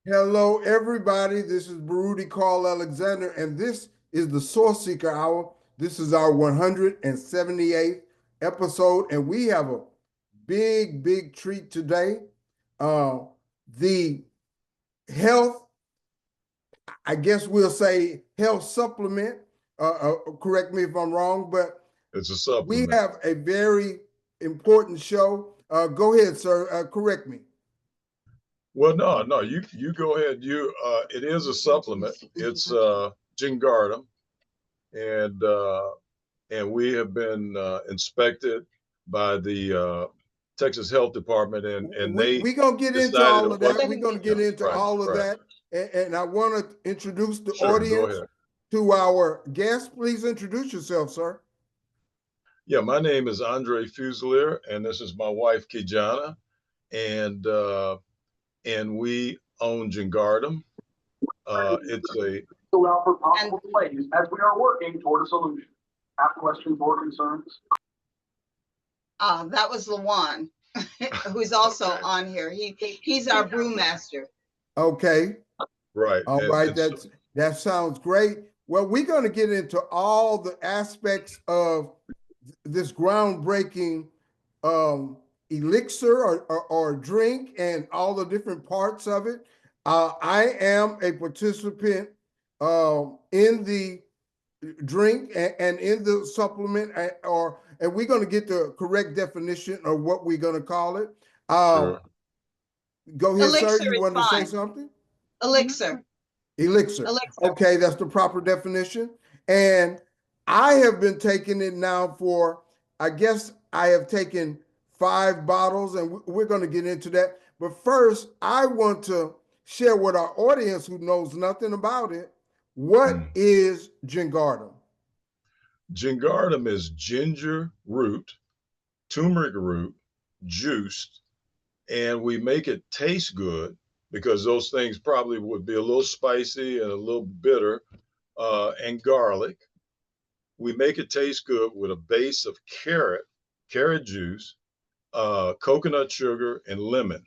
Hello, everybody. This is Baruti Carl Alexander, and this is the Sourceseeker Hour. This is our 178th episode, and we have a big treat today. Uh, the health, I guess we'll say health supplement. Correct me if I'm wrong, but It's a we supplement. have a very important show. Go ahead, sir. Correct me. Well, no, you go ahead. It is a supplement. It's Gingartum, and we have been inspected by the Texas Health Department, and they We're going to get into decided all it of that. wasn't. We're going to Yeah, get into right, all of right. that. And I want to introduce the Sure, go audience ahead. to our guest. Please introduce yourself, sir. Yeah, my name is Andre Fuselier, and this is my wife Kijana, and uh, and we own Gingartum. It's a Allow for possible delays as we are working toward a solution. Have questions or concerns? That was Lawan, who's also on here. He's our brewmaster. Okay. right, All and right. it's That sounds great. Well, we're going to get into all the aspects of this groundbreaking elixir or drink and all the different parts of it. I am a participant in the drink and in the supplement, and we're going to get the correct definition of what we're going to call it. Um, sure. Go ahead, sir. Elixir You is wanted to say fine. something? Elixir. Elixir. Elixir. Okay, that's the proper definition. And I have been taking it now for, I guess I have taken 5 bottles, and we're going to get into that. But first, I want to share with our audience who knows nothing about it, what Mm. is Gingartum? Gingartum is ginger root, turmeric root, juiced, and we make it taste good because those things probably would be a little spicy and a little bitter, and garlic. We make it taste good with a base of carrot juice, coconut sugar, and lemon.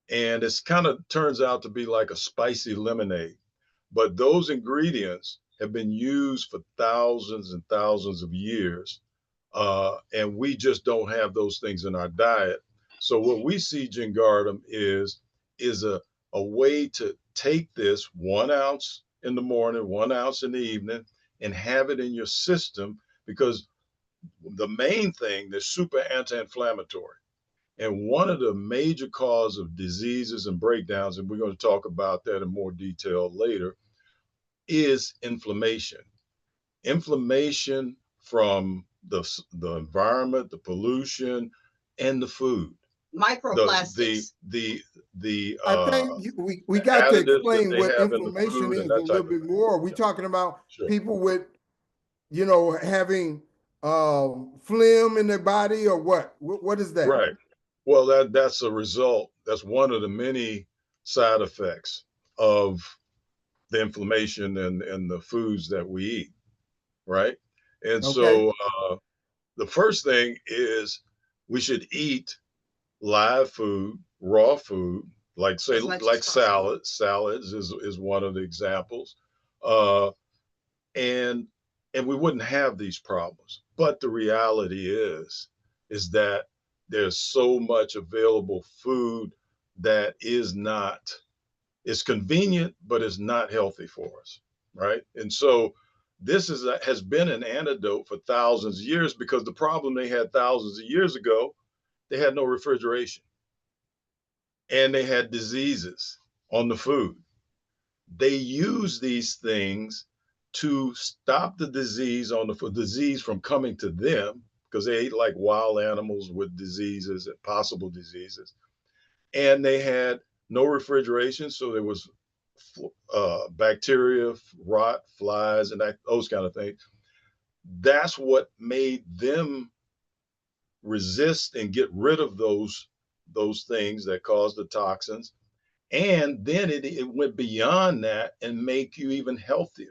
And it's kind of turns out to be like a spicy lemonade. But those ingredients have been used for thousands and thousands of years. And we just don't have those things in our diet. So what we see Gingartum is a way to take this 1 ounce in the morning, 1 ounce in the evening, and have it in your system because the main thing, they're super anti-inflammatory. And one of the major causes of diseases and breakdowns, and we're going to talk about that in more detail later, is inflammation. Inflammation from the environment, the pollution, and the food. The Microplastics. the the I uh, think we the got to additives that explain they what have in the inflammation food and is a that little type of bit thing. more. Are we Yeah, talking about sure. people with, having phlegm in their body or what? What is that? Right. Well, that's a result. That's one of the many side effects of the inflammation and the foods that we eat. Right. And Okay. so the first thing is we should eat live food, raw food, like say As much as like possible. salads is one of the examples, uh, and we wouldn't have these problems. But the reality is that there's so much available food that is not, it's convenient, but it's not healthy for us, right? And so this has been an antidote for thousands of years because the problem they had thousands of years ago, they had no refrigeration and they had diseases on the food. They use these things to stop the disease on the disease from coming to them because they ate like wild animals with diseases and possible diseases, and they had no refrigeration, so there was bacteria, rot, flies, and those kind of things. That's what made them resist and get rid of those things that cause the toxins. And then it went beyond that and make you even healthier.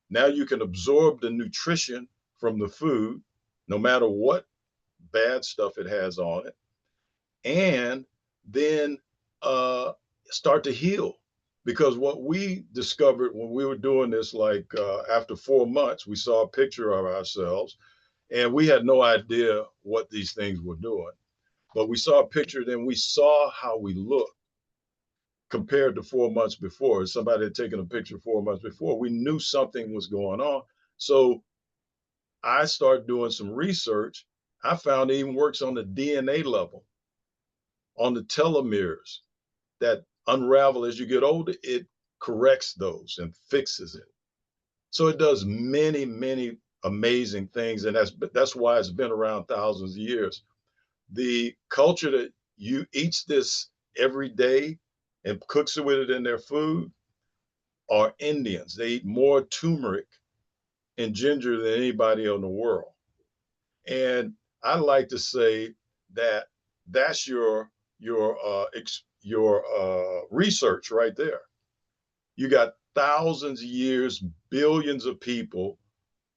Now you can absorb the nutrition from the food, no matter what bad stuff it has on it, and then uh, start to heal. because what we discovered when we were doing this, like after 4 months, we saw a picture of ourselves, and we had no idea what these things were doing. But we saw a picture, then we saw how we looked compared to 4 months before. Somebody had taken a picture 4 months before. We knew something was going on. So I started doing some research. I found it even works on the DNA level, on the telomeres that unravel as you get older. It corrects those and fixes it. So it does many, many amazing things. And that's why it's been around thousands of years. The culture that you eats this every day and cooks with it in their food are Indians. They eat more turmeric and ginger than anybody in the world. And I like to say that that's your research right there. You got thousands of years, billions of people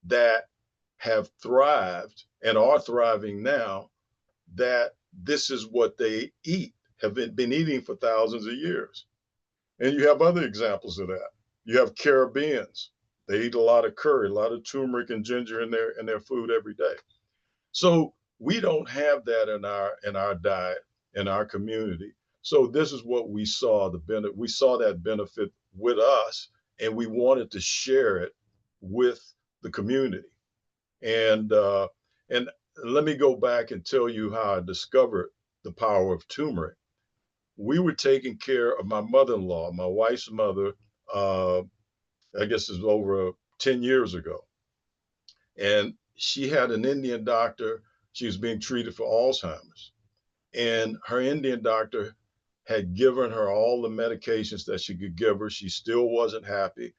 that have thrived and are thriving now, that this is what they eat, have been eating for thousands of years. And you have other examples of that. You have Caribbeans. They eat a lot of curry, a lot of turmeric and ginger in their food every day. So we don't have that in our diet, in our community. So this is what we saw, we saw that benefit with us, and we wanted to share it with the community. And let me go back and tell you how I discovered the power of turmeric. We were taking care of my mother-in-law, my wife's mother. I guess it was over 10 years ago. And she had an Indian doctor. She was being treated for Alzheimer's. And her Indian doctor had given her all the medications that she could give her. She still wasn't happy.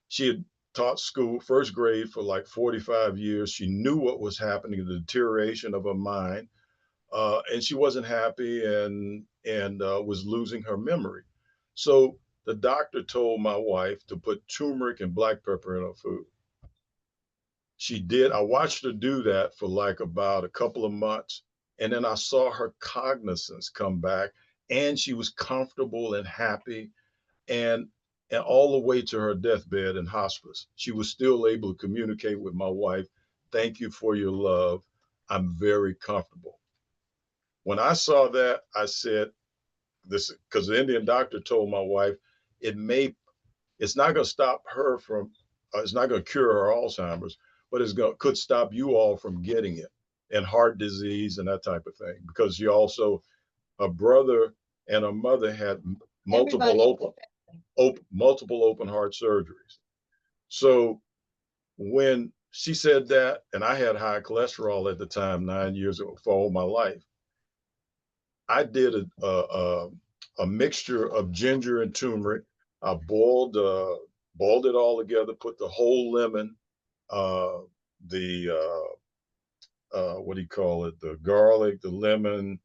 She had taught school, first grade, for like 45 years. She knew what was happening, the deterioration of her mind. And she wasn't happy and was losing her memory. So the doctor told my wife to put turmeric and black pepper in her food. She did. I watched her do that for like about a couple of months. And then I saw her cognizance come back, and she was comfortable and happy. And, and all the way to her deathbed in hospice, she was still able to communicate with my wife. Thank you for your love. I'm very comfortable. When I saw that, I said, this, because the Indian doctor told my wife, it's not going to stop her from, it's not going to cure her Alzheimer's, but could stop you all from getting it, and heart disease and that type of thing. Because she also, a brother and a mother had multiple open heart surgeries. So when she said that, and I had high cholesterol at the time, 9 years ago, for all my life, I did a mixture of ginger and turmeric. I boiled it all together, put the whole lemon, the what do you call it, the garlic, the lemon,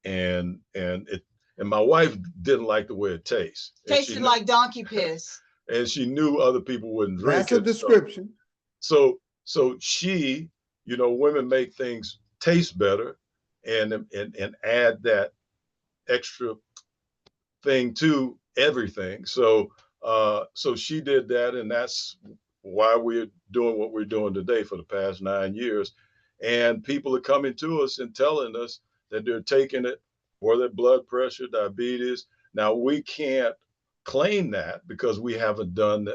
and my wife didn't like the way it tastes. Tasted like donkey piss. And she knew other people wouldn't drink That's a description. So she, women make things taste better and add that extra thing to everything. So she did that, and that's why we're doing what we're doing today for the past 9 years. And people are coming to us and telling us that they're taking it for their blood pressure, diabetes. Now, we can't claim that because we haven't done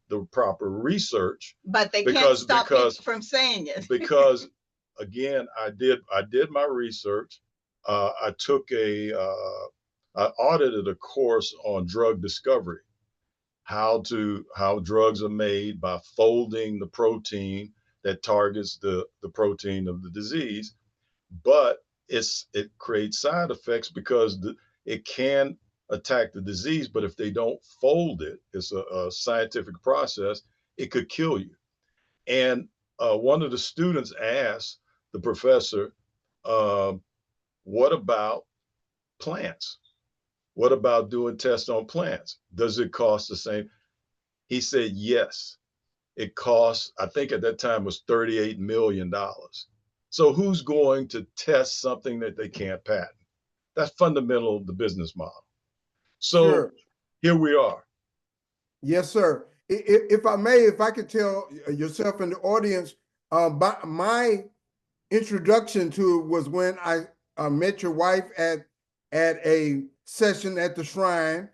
the proper research. But they can't stop people from saying it. Because again, I did my research. I audited a course on drug discovery, how drugs are made by folding the protein that targets the protein of the disease. But it creates side effects because it can attack the disease, but if they don't fold it, it's a scientific process, it could kill you. And one of the students asked the professor, what about plants? What about doing tests on plants? Does it cost the same? He said, yes. It costs, I think at that time was $38 million. So who's going to test something that they can't patent? That's fundamental of the business model. So Sure. here we are. Yes, sir. If I may, if I could tell yourself and the audience, my introduction to it was when I met your wife at a session at the shrine.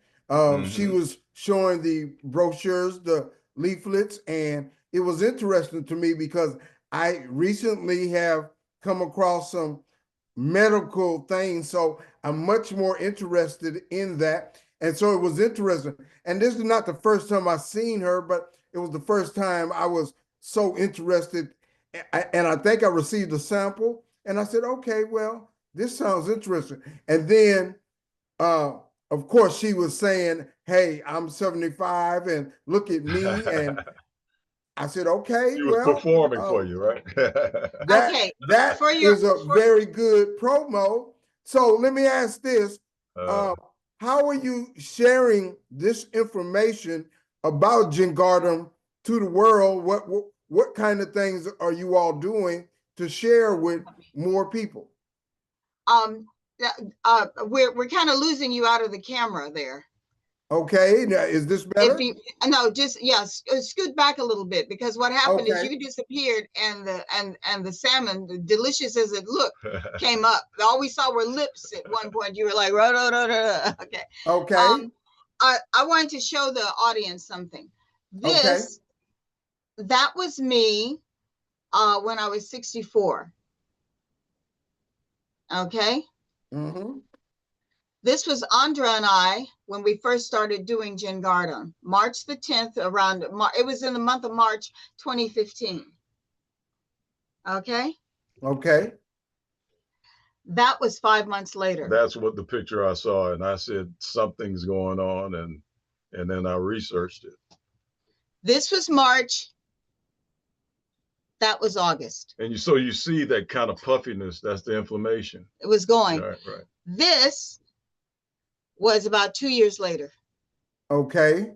She Hmm. was showing the brochures, the leaflets, and it was interesting to me because I recently have come across some medical things, so I'm much more interested in that. And so it was interesting. And this is not the first time I've seen her, but it was the first time I was so interested. And I think I received a sample, and I said, okay, well, this sounds interesting. And then, uh, of course, she was saying, hey, I'm 75 and look at me. And I said, okay, She was well, performing for you, right? Okay, that for your is a for very good promo. So let me ask this: uh, uh, how are you sharing this information about Gingartum to the world? What kind of things are you all doing to share with more people? um we're kind of losing you out of the camera there. Okay, now is this If better? you no, just yes, scoot back a little bit, because what happened is Okay, you disappeared, and the salmon, delicious as it looked, came up. All we saw were lips at one point. You were like, "Ro, ro, ro, ro." Okay. okay, Um, I wanted to show the audience something. okay. That was me when I was 64. Okay. Mm-hmm. This was Andra and I when we first started doing Gingartum, March the 10th, around, it was in the month of March 2015. Okay. Okay. That was 5 months later. that's what the picture I saw, and I said something's going on, and then I researched it. This was March. That was August. And you see that kind of puffiness, that's the inflammation. It was going. Right, right. This was about 2 years later. Okay.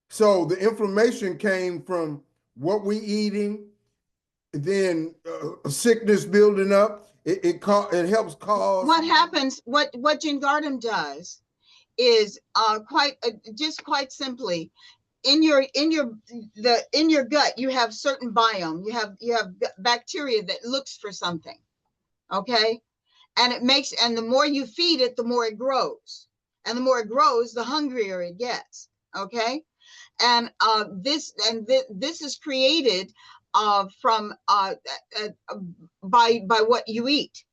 So the inflammation came from what we eating, then sickness building up. It helps cause. What happens, what Gingartum does is just quite simply, in your gut you have certain biome, you have bacteria that looks for something. Okay. And the more you feed it, the more it grows, and the more it grows, the hungrier it gets. Okay. And this is created from by what you eat.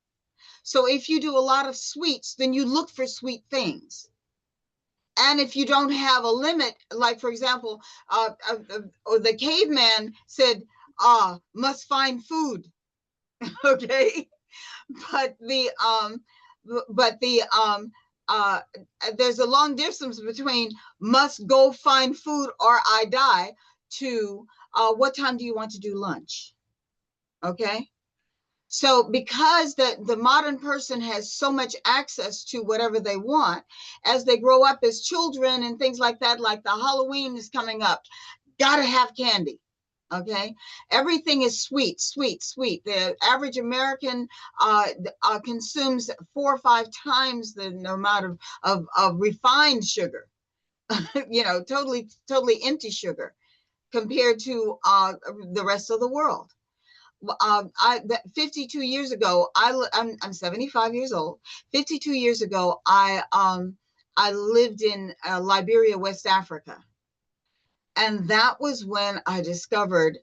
So if you do a lot of sweets, then you look for sweet things. And if you don't have a limit, like for example, the caveman said, must find food. Okay. But the there's a long distance between must go find food or I die to what time do you want to do lunch? Okay. So because the modern person has so much access to whatever they want, as they grow up as children and things like that, like the Halloween is coming up, gotta have candy. Okay. Everything is sweet, sweet, sweet. The average American consumes 4 or 5 times the amount of refined sugar, totally, totally empty sugar compared to the rest of the world. 52 years ago, I'm 75 years old. 52 years ago, I lived in Liberia, West Africa. And that was when I discovered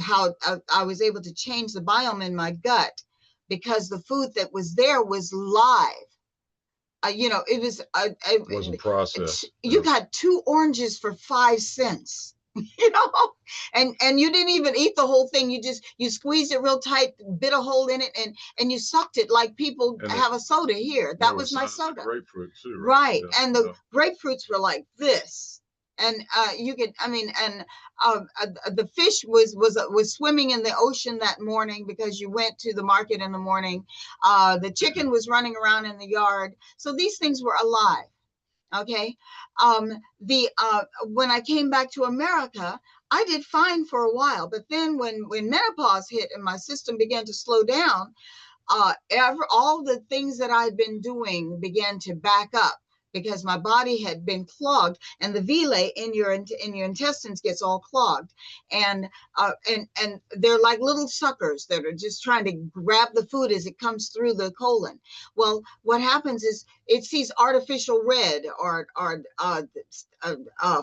how I was able to change the biome in my gut, because the food that was there was live. It was It wasn't processed. you got 2 oranges for 5 cents. you know and you didn't even eat the whole thing. You squeezed it real tight, bit a hole in it, and you sucked it like people have a soda here. That was my soda. Grapefruit too, right? Yeah, and the grapefruits were like this. And you could, the fish was swimming in the ocean that morning because you went to the market in the morning. The chicken was running around in the yard. So these things were alive. Okay. When I came back to America, I did fine for a while, but then when menopause hit and my system began to slow down, all the things that I'd been doing began to back up. because my body had been clogged, and the villi in your intestines gets all clogged, and they're like little suckers that are just trying to grab the food as it comes through the colon. Well, what happens is it sees artificial red or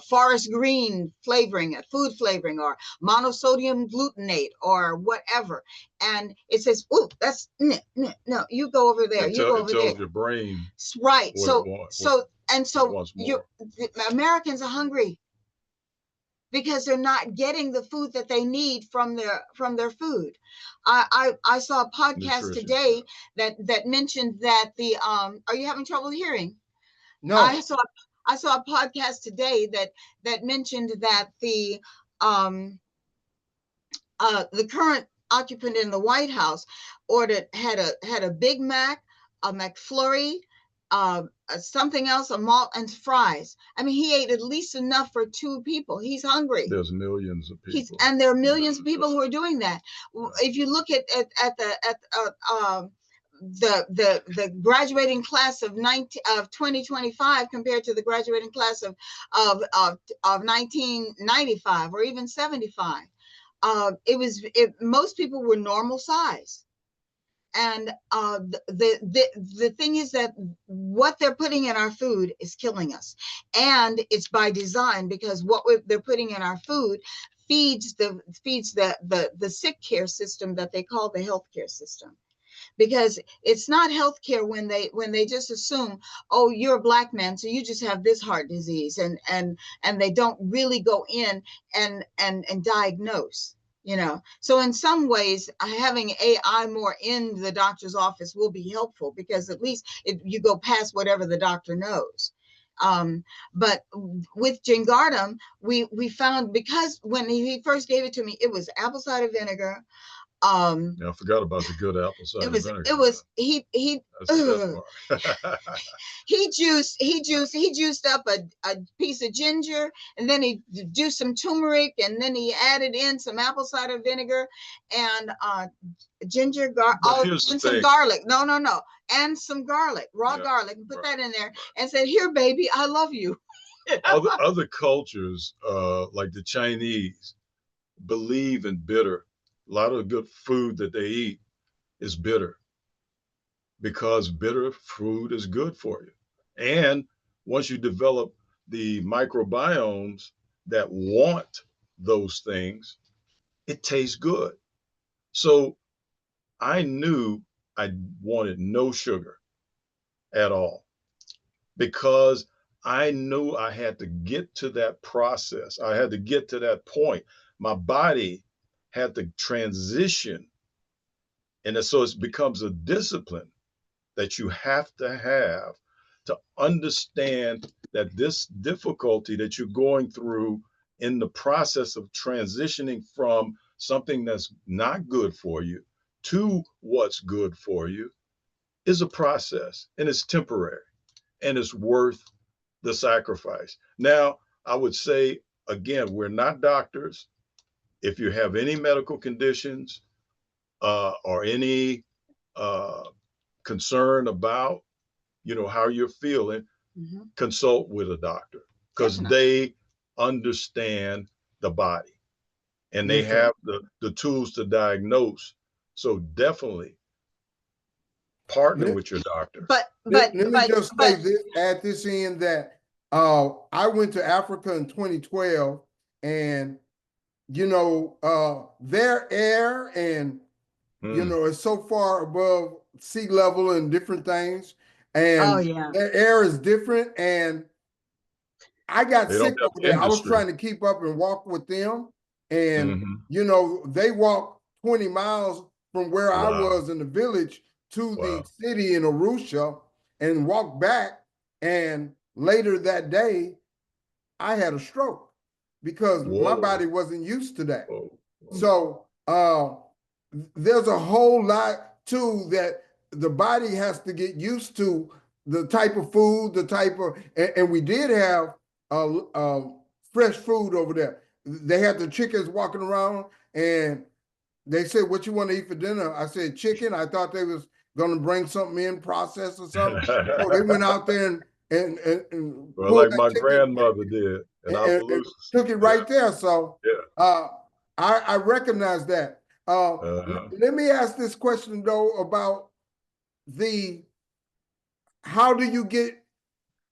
forest green flavoring, food flavoring, or monosodium glutamate or whatever, and it says, "Oh, that's no, you go over there, you go over there." It tells your brain Right. So more. the Americans are hungry because they're not getting the food that they need from their food. I saw a podcast Nutrition. today that mentioned that the are you having trouble hearing? No. I saw a podcast today that mentioned that the current occupant in the White House had a Big Mac, a McFlurry, something else, a malt, and fries. I mean, he ate at least enough for 2 people. He's hungry. There's millions of people, and there are millions of people who are doing that. If you look at the graduating class of 2025 compared to the graduating class of 1995 or even 75, most people were normal size. And the thing is that what they're putting in our food is killing us, and it's by design, because what they're putting in our food feeds the sick care system that they call the healthcare system. Because it's not healthcare when they just assume, oh, you're a Black man, so you just have this heart disease, and they don't really go in and diagnose. So in some ways, having AI more in the doctor's office will be helpful, because at least you go past whatever the doctor knows. But with Gingartum, we found, because when he first gave it to me, it was apple cider vinegar. I forgot about the good apple cider vinegar. It was he juiced up a piece of ginger, and then he juiced some turmeric, and then he added in some apple cider vinegar and ginger, and some garlic. No, and some garlic, raw garlic, and put that in there, and said, "Here, baby, I love you." Other cultures, like the Chinese, believe in bitter. A lot of good food that they eat is bitter, because bitter food is good for you. And once you develop the microbiomes that want those things, it tastes good. So I knew I wanted no sugar at all, because I knew I had to get to that process. I had to get to that point. My body had to transition. And so it becomes a discipline that you have to understand that this difficulty that you're going through in the process of transitioning from something that's not good for you to what's good for you is a process, and it's temporary, and it's worth the sacrifice. Now, I would say, again, we're not doctors. If you have any medical conditions or any concern about, how you're feeling, consult with a doctor, because they understand the body, and they have the tools to diagnose. So definitely partner with your doctor. Let me just add this in, that I went to Africa in 2012, and their air and it's so far above sea level and different things, and their air is different, and I got sick over there. I was trying to keep up and walk with them, and they walk 20 miles from where I was in the village to the city in Arusha, and walk back, and later that day I had a stroke because my body wasn't used to that. So there's a whole lot too that the body has to get used to, the type of food, and we did have fresh food over there. They had the chickens walking around, and they said, "What you want to eat for dinner?" I said, "Chicken." I thought they was going to bring something in processed or something. So they went out there and and Well, pulled like that my ticket grandmother did in and Opelousas. took it right there. So Yeah. I recognize that. Uh-huh. Let me ask this question though about how do you get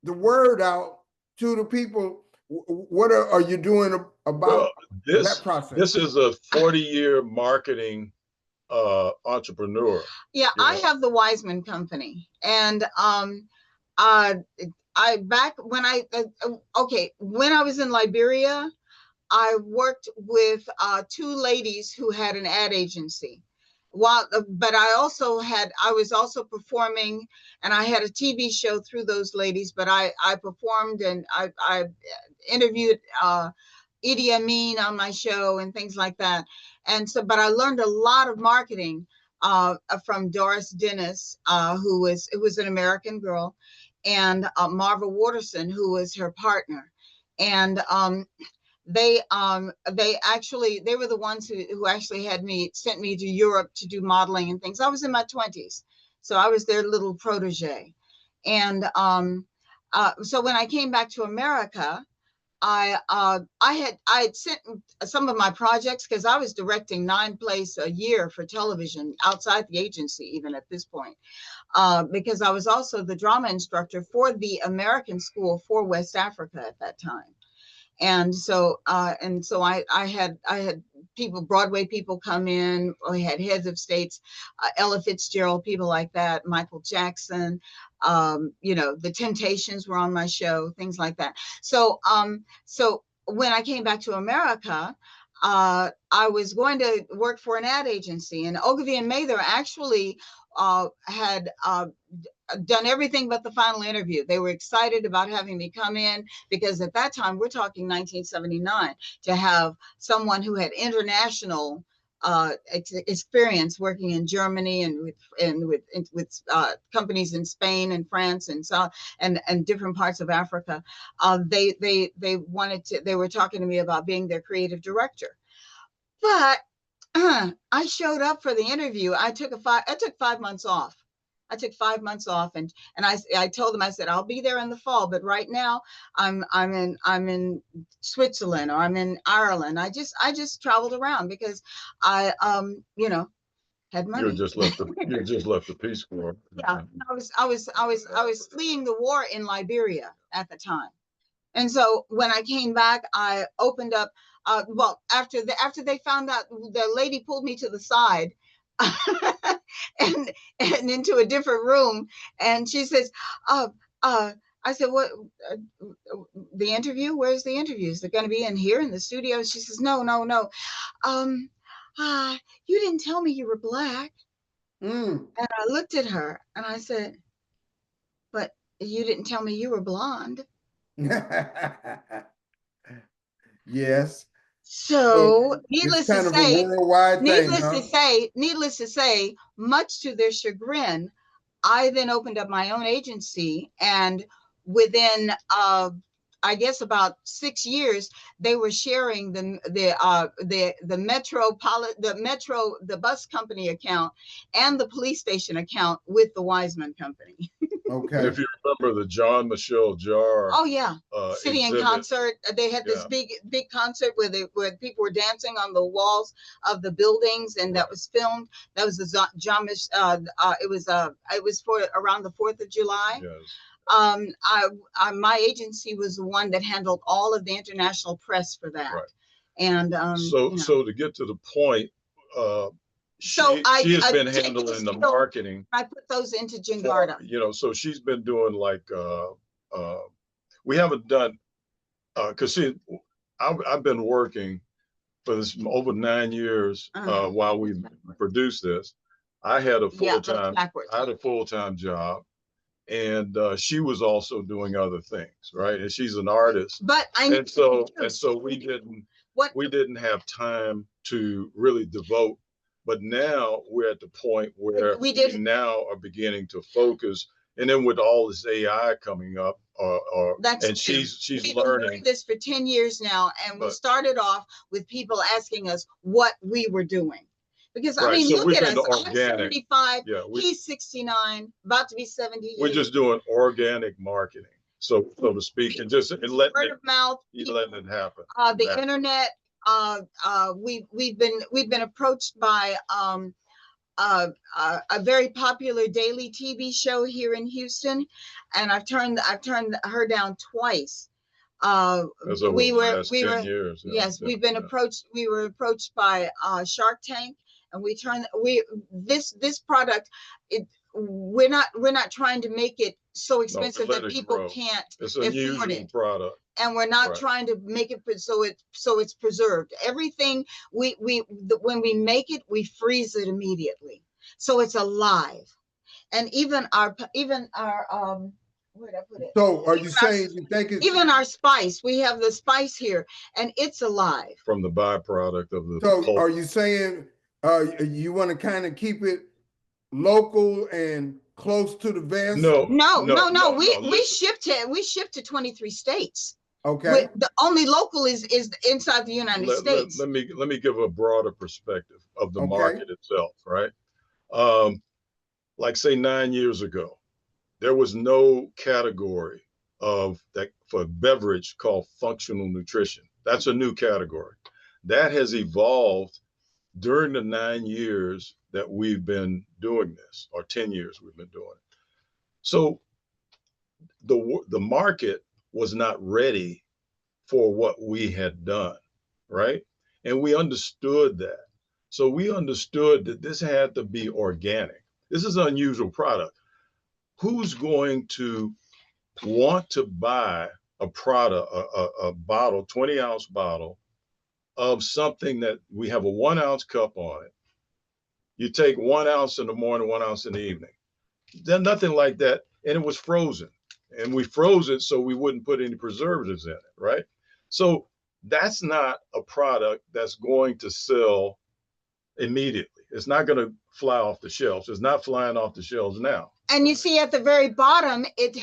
the word out to the people? What are you doing Well, about that process? this is a 40-year marketing entrepreneur. Yeah, You I know? have the Wiseman Company, and I back when when I was in Liberia, I worked with two ladies who had an ad agency. But I was also performing, and I had a TV show through those ladies. But I performed and I interviewed Idi Amin on my show and things like that. And so, but I learned a lot of marketing from Doris Dennis, who was an American girl, and Marva Waterson, who was her partner. And they were the ones who actually sent me to Europe to do modeling and things. I was in my 20s, so I was their little protege. And so when I came back to America, I had sent some of my projects, because I was directing 9 plays a year for television outside the agency, even at this point, because I was also the drama instructor for the American School for West Africa at that time. And so I had people, Broadway people come in. We had heads of states, Ella Fitzgerald, people like that, Michael Jackson, the Temptations were on my show, things like that. So when I came back to America, I was going to work for an ad agency, and Ogilvy and Mather actually had done everything but the final interview. They were excited about having me come in, because at that time, we're talking 1979, to have someone who had international experience working in Germany and with companies in Spain and France and and different parts of Africa. They were talking to me about being their creative director. But I showed up for the interview. I took 5 months off. I took 5 months off, and I told them, I said, I'll be there in the fall, but right now I'm in Switzerland, or I'm in Ireland. I just traveled around because I had money. You just left the Peace Corps. Yeah, I was fleeing the war in Liberia at the time. And so when I came back, I opened up. After they found out, the lady pulled me to the side, and into a different room, and she says, I said, "What? The interview? Where's the interview? Is it going to be in here in the studio?" She says, "No, no, no. Um, you didn't tell me you were black." And I looked at her and I said, "But you didn't tell me you were blonde." Yes. So, It's kind of a worldwide thing, huh? needless to say, much to their chagrin, I then opened up my own agency, and within I guess about 6 years, they were sharing the bus company account and the police station account with the Wiseman Company. Okay. And if you remember the John Michelle Jar, oh yeah, City in exhibit, Concert. They had this big concert where people were dancing on the walls of the buildings, and that was filmed. That was the John. It was for around the 4th of July. Yes. My agency was the one that handled all of the international press for that. Right. And so to get to the point, she has been handling the marketing. I put those into Gingartum. So she's been doing like we haven't done because I've been working for this over 9 years while we produced this. I had a full-time job, and she was also doing other things, right? And she's an artist, so we didn't have time to really devote. But now we're at the point where we now are beginning to focus, and then with all this AI coming up, she's learning this for 10 years now, and we started off with people asking us what we were doing. Because I mean, look at us. I'm 75. He's 69, about to be 70. We're just doing organic marketing. so to speak, and just letting Word of mouth. letting it happen. The internet. We've been approached by a very popular daily TV show here in Houston, and I've turned her down twice. That's over the last 10 years. Yes, we've been approached. We were approached by Shark Tank, and this product. We're not trying to make it so expensive that people can't afford it. Product. And we're not trying to make it so it's preserved. Everything when we make it, we freeze it immediately, so it's alive. And even our where'd I put it? So are you saying you think it's even our spice? We have the spice here, and it's alive from the byproduct of the. So pulp. are you saying you want to kind of keep it local and close to the vest? No. We ship to 23 states. Okay. The only local is inside the United States. Let me give a broader perspective of the market itself, right? Like say 9 years ago, there was no category of that for beverage called functional nutrition. That's a new category. That has evolved during the 9 years that we've been doing this, or 10 years we've been doing it. So the market was not ready for what we had done, right? And we understood that. So we understood that this had to be organic. This is an unusual product. Who's going to want to buy a product, a bottle, 20-ounce bottle of something that we have a 1 ounce cup on it? You take 1 ounce in the morning, 1 ounce in the evening. There's nothing like that. And it was frozen. And we froze it so we wouldn't put any preservatives in it, right? So that's not a product that's going to sell immediately. It's not going to fly off the shelves. It's not flying off the shelves now. And you see at the very bottom, it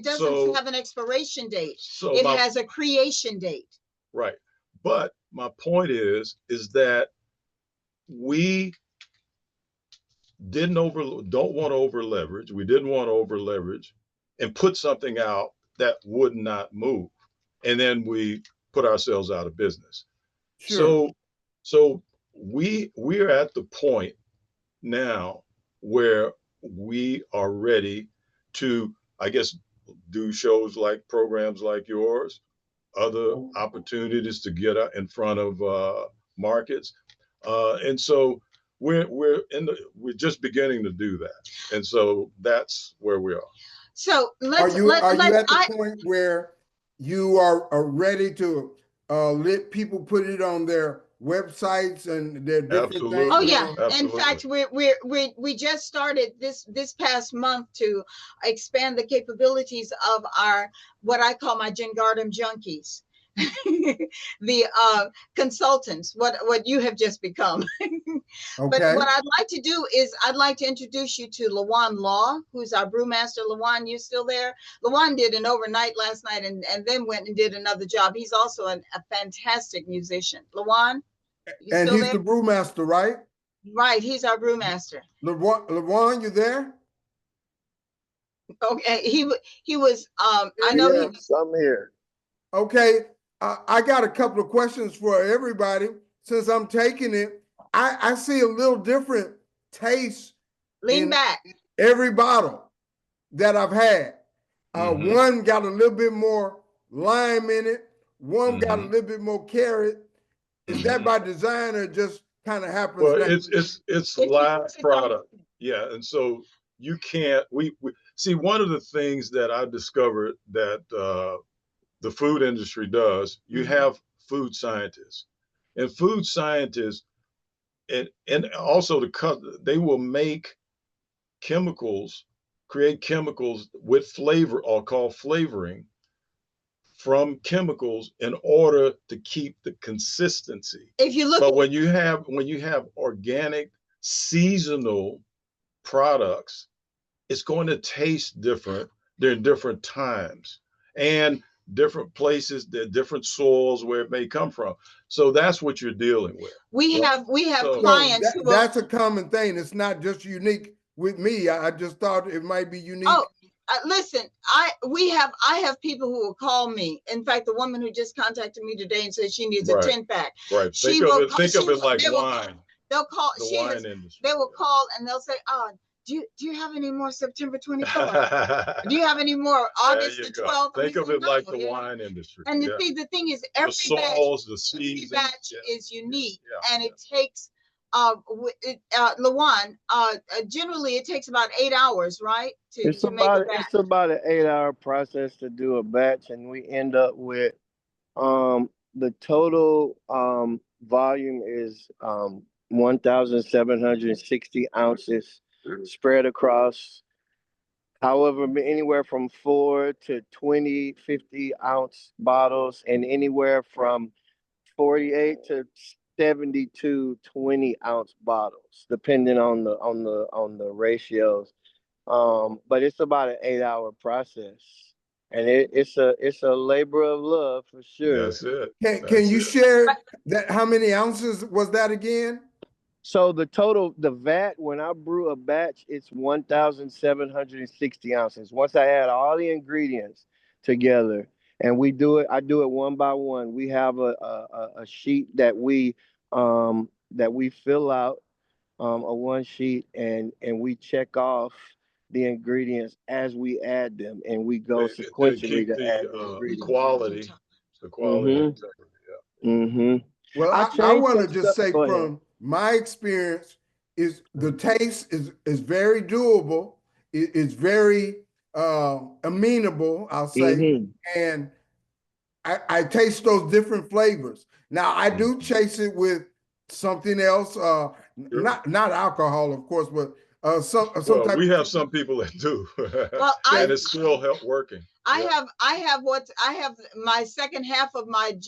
doesn't have an expiration date. So it has a creation date. Right. But my point is that we don't want to over leverage. We didn't want to over leverage and put something out that would not move. And then we put ourselves out of business. Sure. So we're at the point now where we are ready to, I guess, do shows like programs like yours, other opportunities to get out in front of markets. And so we're just beginning to do that. And so that's where we are. So are you at the point where you are ready to let people put it on their websites and their different things? Oh yeah. In fact, we just started this past month to expand the capabilities of our what I call my Gingartum junkies. The consultants, what you have just become. But what I'd like to do is I'd like to introduce you to Lawan Law, who's our brewmaster. Lawan, you still there? Lawan did an overnight last night and then went and did another job. He's also a fantastic musician. Lawan, and he's the brewmaster, right? Right, he's our brewmaster. Lawan, you there? Okay, he was I know I'm here. Okay. I got a couple of questions for everybody. Since I'm taking it, I see a little different taste. Lean back. Every bottle that I've had. One got a little bit more lime in it. One got a little bit more carrot. Is that by design or just kind of happens? Well, it's live product. Yeah, and so you can't. We see one of the things that I discovered that the food industry does, you have food scientists, and food scientists, and also they will make chemicals, create chemicals with flavor, or called flavoring, from chemicals in order to keep the consistency. If you look, but when you have organic, seasonal products, it's going to taste different during different times and different places, different soils where it may come from. So that's what you're dealing with. We have clients. That's a common thing. It's not just unique with me. I just thought it might be unique Listen, I have people who will call me. In fact, the woman who just contacted me today and said she needs a Right. 10-pack. Right. She Think will of it like they will, wine. they'll call. The She wine has. industry. They will call and they'll say, "Oh, do you have any more September 24th? Do you have any more August There the you go. 12th?" Think of it like the wine industry. And Yeah. the thing is, The every souls, the every seasons. batch Yeah. is unique, Yeah. and it takes Lawan, generally it takes about 8 hours, right, to make a batch. It's about an 8-hour process to do a batch, and we end up with the total volume is 1,760 ounces spread across however anywhere from 4 to 20 50-ounce bottles, and anywhere from 48 to 72 20-ounce bottles, depending on the ratios. But it's about an 8-hour process, and it's a labor of love for sure. That's it. Can you share that? How many ounces was that again? So the vat, when I brew a batch, it's 1,760 ounces. Once I add all the ingredients together, and I do it one by one. We have a sheet that we fill out, a one sheet, and we check off the ingredients as we add them, and we go They sequentially keep to add the the ingredients. quality. The quality. Mm-hmm. Mm-hmm. Well, I changed want to some just stuff. say Go ahead. from my experience is the taste is very doable. It's very amenable, I'll say, Mhm. and I taste those different flavors. Now I do chase it with something else, not alcohol, of course, but some Well, type we of. have some people that do, Well, and it's still working. I have my second half of my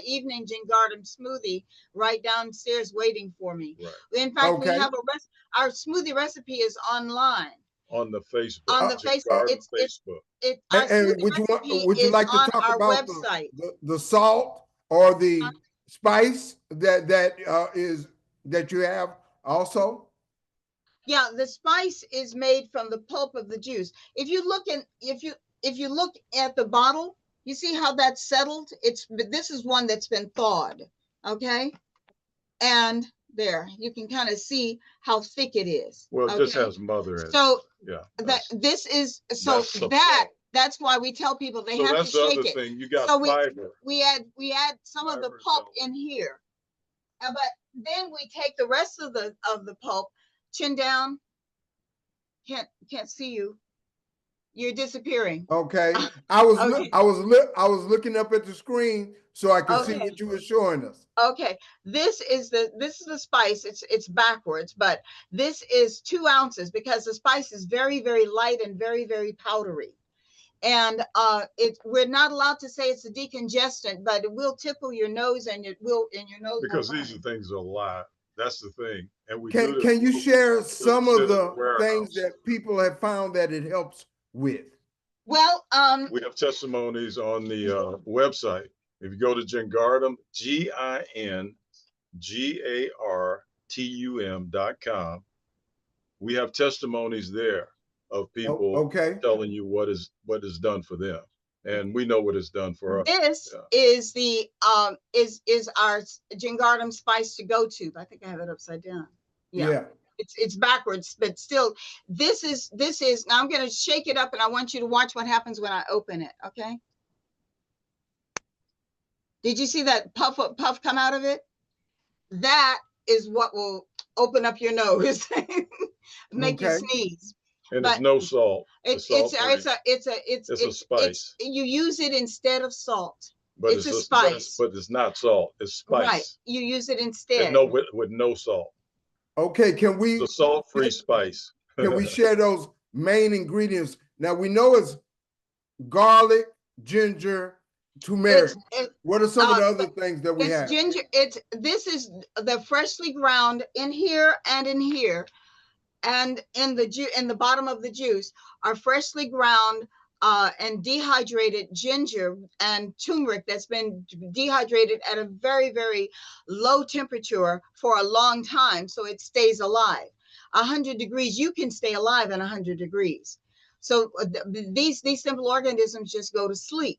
evening Gingartum smoothie right downstairs waiting for me. Right. In fact, we Okay. have our smoothie recipe is online. On the Facebook. On the Facebook, Facebook. Our And smoothie would you is like to on talk our about website. the salt or the spice that you have also? Yeah, the spice is made from the pulp of the juice. If you look at the bottle, you see how that's settled. This is one that's been thawed, okay? And there, you can kind of see how thick it is. Well, it okay? just has mother in it. So yeah, that's why we tell people they have to shake it. Thing. You got so fiber. we add some of the pulp in here, but then we take the rest of the pulp. Chin down. Can't see you. You're disappearing. Okay. I was Okay. I was looking up at the screen so I could see what you were showing us. Okay. This is the spice. It's backwards, but this is 2 ounces because the spice is very, very light and very, very powdery. And we're not allowed to say it's a decongestant, but it will tickle your nose and your nose. Because these are things that are alive. That's the thing. And Can you share some of the things that people have found that it helps with? Well, we have testimonies on the website. If you go to Gingartum, GINGARTUM.com, we have testimonies there of people telling you what is done for them, and we know what is done for us. This is the is our Gingartum spice to go to. I think I have it upside down. Yeah. It's backwards, but still, this is now I'm going to shake it up and I want you to watch what happens when I open it. Okay. Did you see that puff come out of it? That is what will open up your nose, make you sneeze. And it's no salt. It's a spice. You use it instead of salt. But it's a spice. But it's not salt. It's spice. Right. You use it instead. And with no salt. Okay. Can we? It's a salt-free spice. Can we share those main ingredients? Now we know it's garlic, ginger, turmeric. What are some of the other things that we have? Ginger. This is the freshly ground in here and in here, and in the bottom of the juice are freshly ground and dehydrated ginger and turmeric that's been dehydrated at a very, very low temperature for a long time, so it stays alive. 100 degrees, you can stay alive at 100 degrees. So these simple organisms just go to sleep.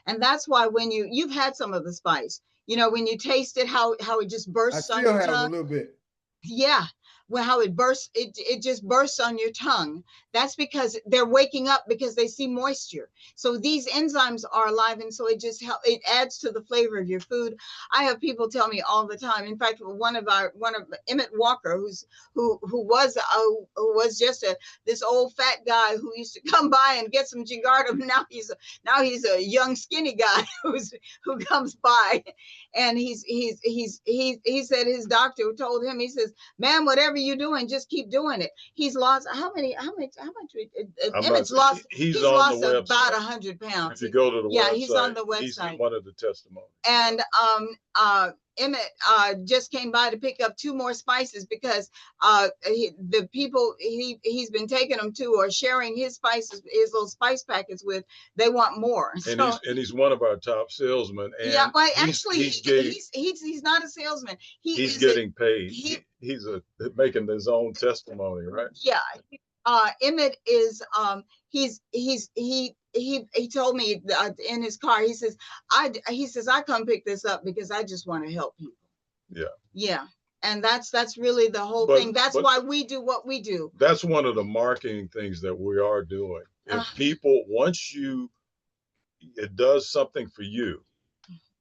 And that's why when you've had some of the spice, you know, when you taste it, how it just I bursts on still your have a tongue. little bit. Yeah, well, how it bursts, it just bursts on your tongue. That's because they're waking up because they see moisture. So these enzymes are alive, and so it adds to the flavor of your food. I have people tell me all the time. In fact, one of Emmett Walker, who was just this old fat guy who used to come by and get some Gingartum. Now he's a young skinny guy who comes by, and he said his doctor told him, he says, man, whatever you're doing, just keep doing it. He's lost how much? Emmett's lost. He's He's on lost the about website. 100 pounds. If you go to the Yeah, website, he's on the he's website. one of the testimonies. And Emmett just came by to pick up 2 more spices because the people he's been taking them to or sharing his spices, his little spice packets with, they want more. And he's one of our top salesmen. And yeah, well, actually, he's not a salesman. He's getting paid. He's making his own testimony, right? Yeah. Emmett is he told me in his car, he says I come pick this up because I just want to help people. Yeah, and that's really the whole thing. That's why we do what we do. That's one of the marketing things that we are doing. If people, once it does something for you,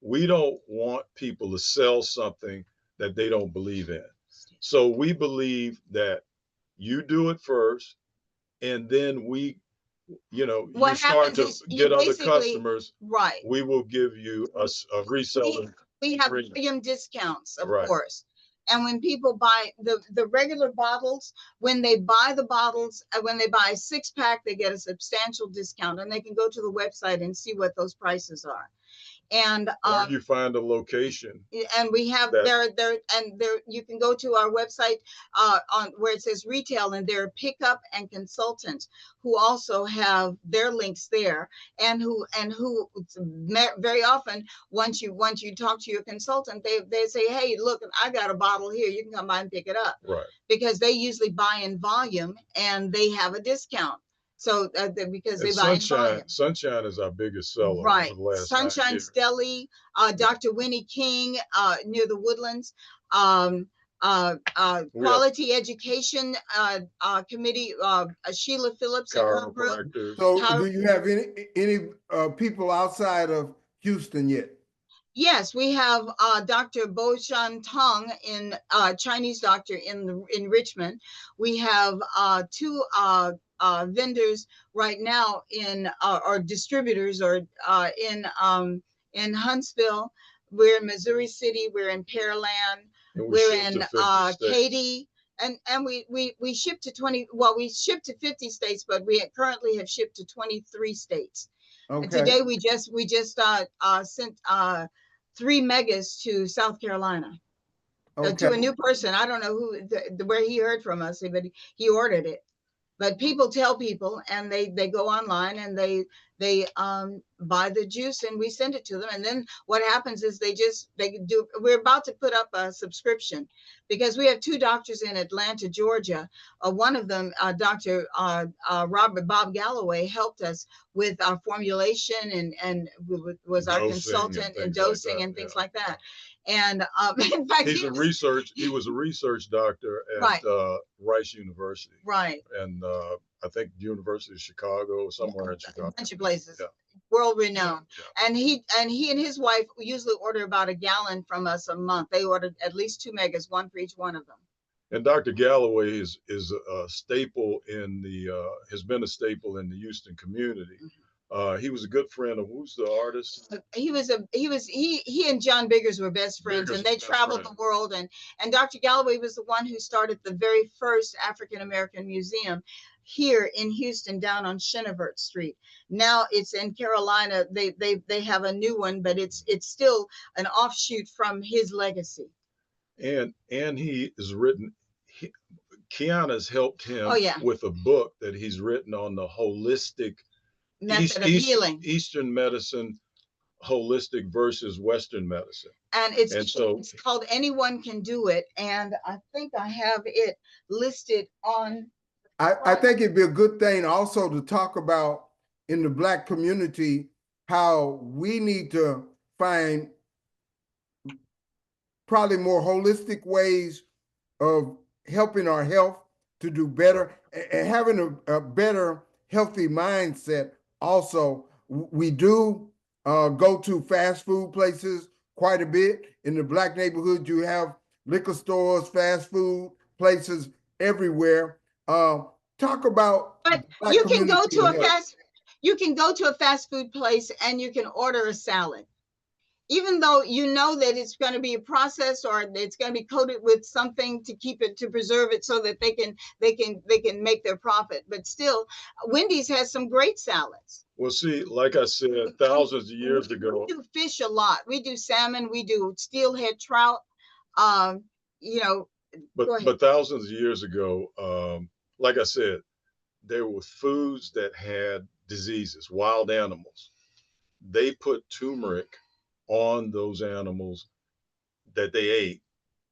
we don't want people to sell something that they don't believe in. So we believe that you do it first, and then we, you start to get other customers. Right. We will give you a reseller. We have premium discounts, of course. And when people buy the regular bottles, when they buy the bottles, when they buy a 6-pack, they get a substantial discount, and they can go to the website and see what those prices are. And or you find a location, and we have there you can go to our website on where it says retail, and there are pickup and consultants who also have their links there, and who very often once you talk to your consultant, they say, hey, look, I got a bottle here, you can come by and pick it up, right? Because they usually buy in volume and they have a discount. So because they buy in volume. Sunshine is our biggest seller. Right. For the last Sunshine's Deli, Dr. Winnie King, near the Woodlands, Quality Education Committee, Sheila Phillips and her group. So do you have any people outside of Houston yet? Yes, we have Dr. Bo Shan Tong, in Chinese doctor in Richmond. We have 2 vendors right now or distributors in Huntsville. We're in Missouri City. We're in Pearland. We're in Katy. And we ship to 20. Well, we ship to 50 states, but we currently have shipped to 23 states. Okay. And today we just sent 3 megas to South Carolina. Okay. To a new person. I don't know where he heard from us, but he ordered it. But people tell people, and they go online and they buy the juice, and we send it to them. And then what happens is we're about to put up a subscription, because we have 2 doctors in Atlanta, Georgia. One of them, Dr. Bob Galloway, helped us with our formulation and was our consultant in dosing and things like that. And in fact, he was a research doctor at Rice University. Right. And I think the University of Chicago, somewhere in Chicago. A bunch of places. Yeah. World renowned. Yeah. And he and his wife usually order about a gallon from us a month. They ordered at least 2 megas, 1 for each one of them. And Dr. Galloway is a staple has been a staple in the Houston community. Mm-hmm. He was a good friend of, who's the artist? He and John Biggers were best friends, and they traveled the world. And Dr. Galloway was the one who started the very first African American museum here in Houston, down on Chenevert Street. Now it's in Carolina. They have a new one, but it's still an offshoot from his legacy. And he has written. Kiana's helped him with a book that he's written on the holistic method of healing, Eastern medicine, holistic versus Western medicine. And it's called Anyone Can Do It. And I think I have it listed on. I think it'd be a good thing also to talk about in the Black community how we need to find probably more holistic ways of helping our health to do better and having a better healthy mindset. Also, we do go to fast food places quite a bit. In the Black neighborhood, you have liquor stores, fast food places everywhere. Talk about But Black you can go community to and a health. you can go to a fast food place and you can order a salad. Even though you know that it's going to be processed or it's going to be coated with something to keep it, to preserve it so that they can make their profit, but still Wendy's has some great salads. Well, see, like I said, thousands of years ago, We do fish a lot. We do salmon, we do steelhead trout. You know, but thousands of years ago, like I said, there were foods that had diseases, wild animals. They put turmeric on those animals that they ate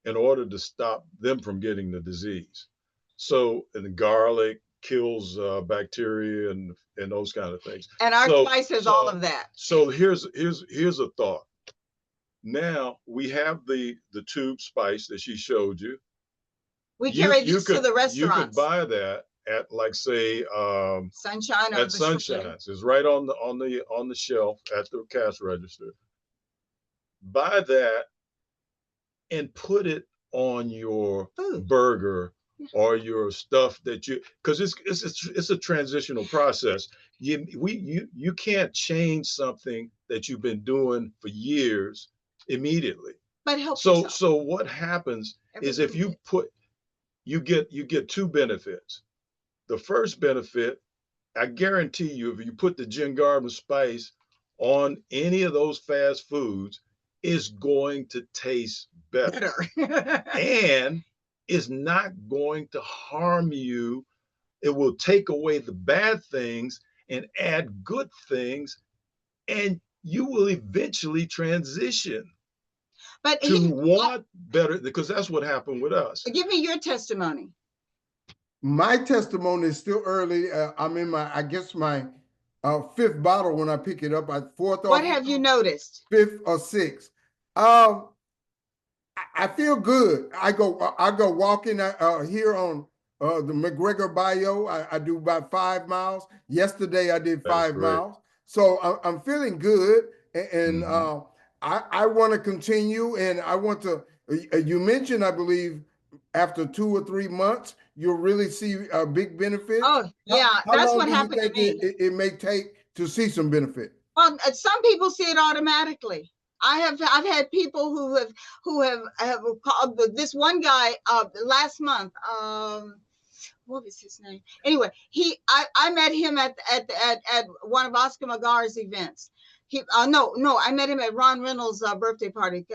in order to stop them from getting the disease. So, and garlic kills bacteria and those kind of things. And our spice has all of that. So here's a thought. Now we have the tube spice that she showed you. We carry this to the restaurants. You could buy that at, like, say, Sunshine. At Sunshine's. It's right on the shelf at the cash register. Buy that and put it on your burger or your stuff that you, because it's a transitional process. You can't change something that you've been doing for years immediately. But help so what happens is if you put, you get two benefits. The first benefit, I guarantee you, if you put the Gingartum spice on any of those fast foods, it's going to taste better. And it's not going to harm you. It will take away the bad things and add good things, and you will eventually transition to want better, because that's what happened with us. Give me your testimony. My testimony is still early. I'm in I guess my fifth bottle when I pick it up. Fourth. What have you noticed? Fifth or sixth. I feel good. I go walking here on the McGregor Bayou. I do about 5 miles. Yesterday I did 5 miles. So I'm feeling good, and I want to continue. And I want to. You mentioned, I believe, after 2 or 3 months, you'll really see a big benefit. Oh, yeah, that's what happened to me. It may take to see some benefit? Well, some people see it automatically. I've had people who have called this one guy last month. What was his name? Anyway, I met him at one of Oscar Magar's events. I met him at Ron Reynolds' birthday party,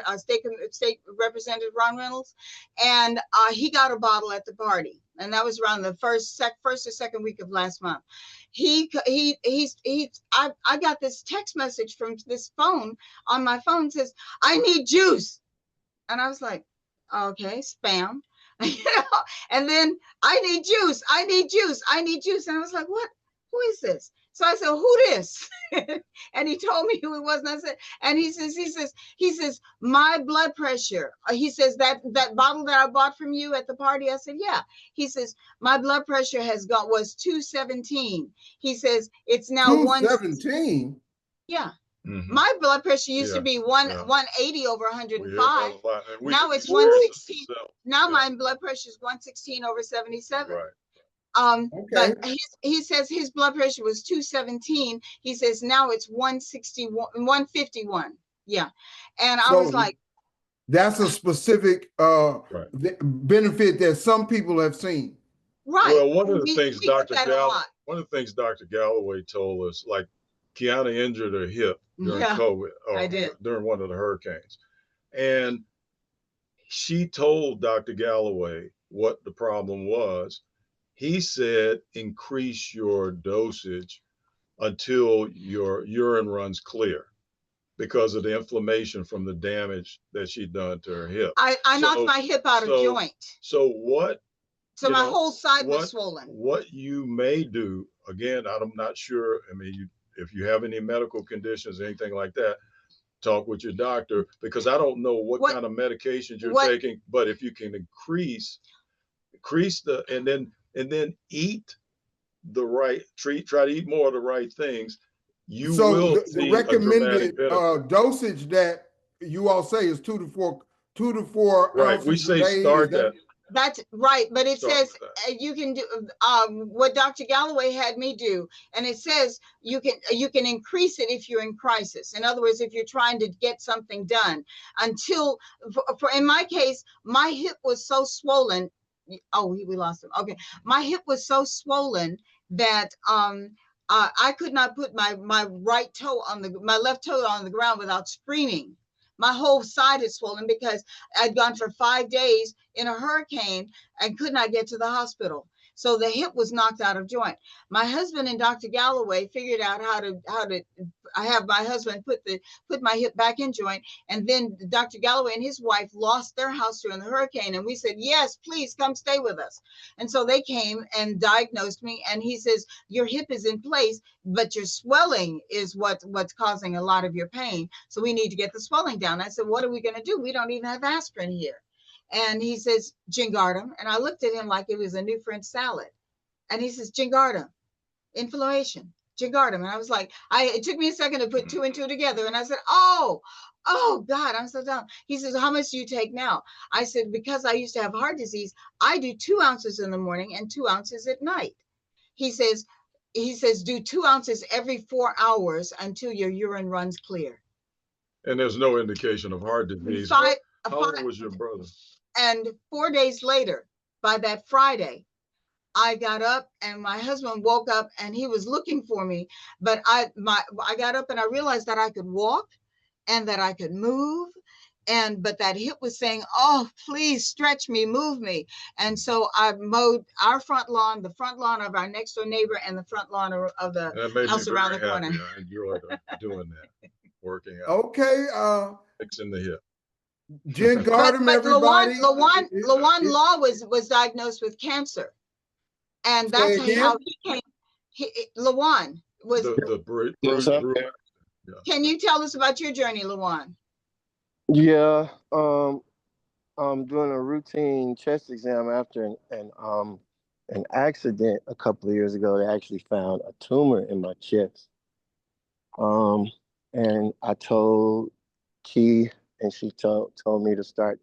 state representative Ron Reynolds, and he got a bottle at the party, and that was around the first or second week of last month. I got this text message from this phone on my phone, says, "I need juice," and I was like, okay, spam, and then I need juice, and I was like, what? Who is this? So I said, who this? And he told me who it was. And I said, and he says, my blood pressure. He says, that bottle that I bought from you at the party. I said, yeah. He says, my blood pressure was 217. He says, it's now 217. Yeah. Mm-hmm. My blood pressure used to be 180 over 105. Now it's 116. Now my blood pressure is 116 over 77. Right. But he says his blood pressure was 217. He says now it's 161, 151. Yeah. And I was like, that's a specific benefit that some people have seen. Right. Well, one of the things Dr. Galloway told us, like Kiana injured her hip during COVID, during one of the hurricanes. And she told Dr. Galloway what the problem was. He said, increase your dosage until your urine runs clear because of the inflammation from the damage that she'd done to her hip. I knocked my hip out of joint. So what So my whole side was swollen. What you may do, again, I'm not sure. I mean, if you have any medical conditions, anything like that, talk with your doctor, because I don't know what kind of medications you're taking, but if you can increase the, and then eat the right, try to eat more of the right things, you will see the recommended a dramatic benefit. dosage that you all say is 2 to 4 Right. ounces We say a day. start that. That's right, but it says you can do what Dr. Galloway had me do, and it says you can increase it if you're in crisis. In other words, if you're trying to get something done. Until, in my case, my hip was so swollen. Oh, we lost him. Okay, my hip was so swollen that I could not put my left toe on the ground without screaming. My whole side is swollen because I'd gone for 5 days in a hurricane and could not get to the hospital. So the hip was knocked out of joint. My husband and Dr. Galloway figured out how to I have my husband put my hip back in joint, and then Dr. Galloway and his wife lost their house during the hurricane, and we said, yes, please come stay with us. And so they came and diagnosed me, and he says, your hip is in place, but your swelling is what's causing a lot of your pain. So we need to get the swelling down. I said, what are we going to do? We don't even have aspirin here. And he says, Gingartum. And I looked at him like it was a new French salad. And he says, Gingartum, inflammation, Gingartum. And I was like, it took me a second to put 2 and 2 together. And I said, oh God, I'm so dumb. He says, how much do you take now? I said, because I used to have heart disease, I do 2 ounces in the morning and 2 ounces at night. He says, do 2 ounces every 4 hours until your urine runs clear. And there's no indication of heart disease. How old was your brother? And 4 days later, by that Friday, I got up and my husband woke up and he was looking for me. But I got up and I realized that I could walk and that I could move. But that hip was saying, oh, please stretch me, move me. And so I mowed our front lawn, the front lawn of our next door neighbor, and the front lawn of the house around the corner. I enjoyed doing that, working out. Okay. Fixing the hip. Gingartum, everybody. Lawan Law was diagnosed with cancer. And that's how he came. Lawan was. Can you tell us about your journey, Lawan? Yeah, doing a routine chest exam after an accident a couple of years ago. They actually found a tumor in my chest. And I told Key, and she told me to start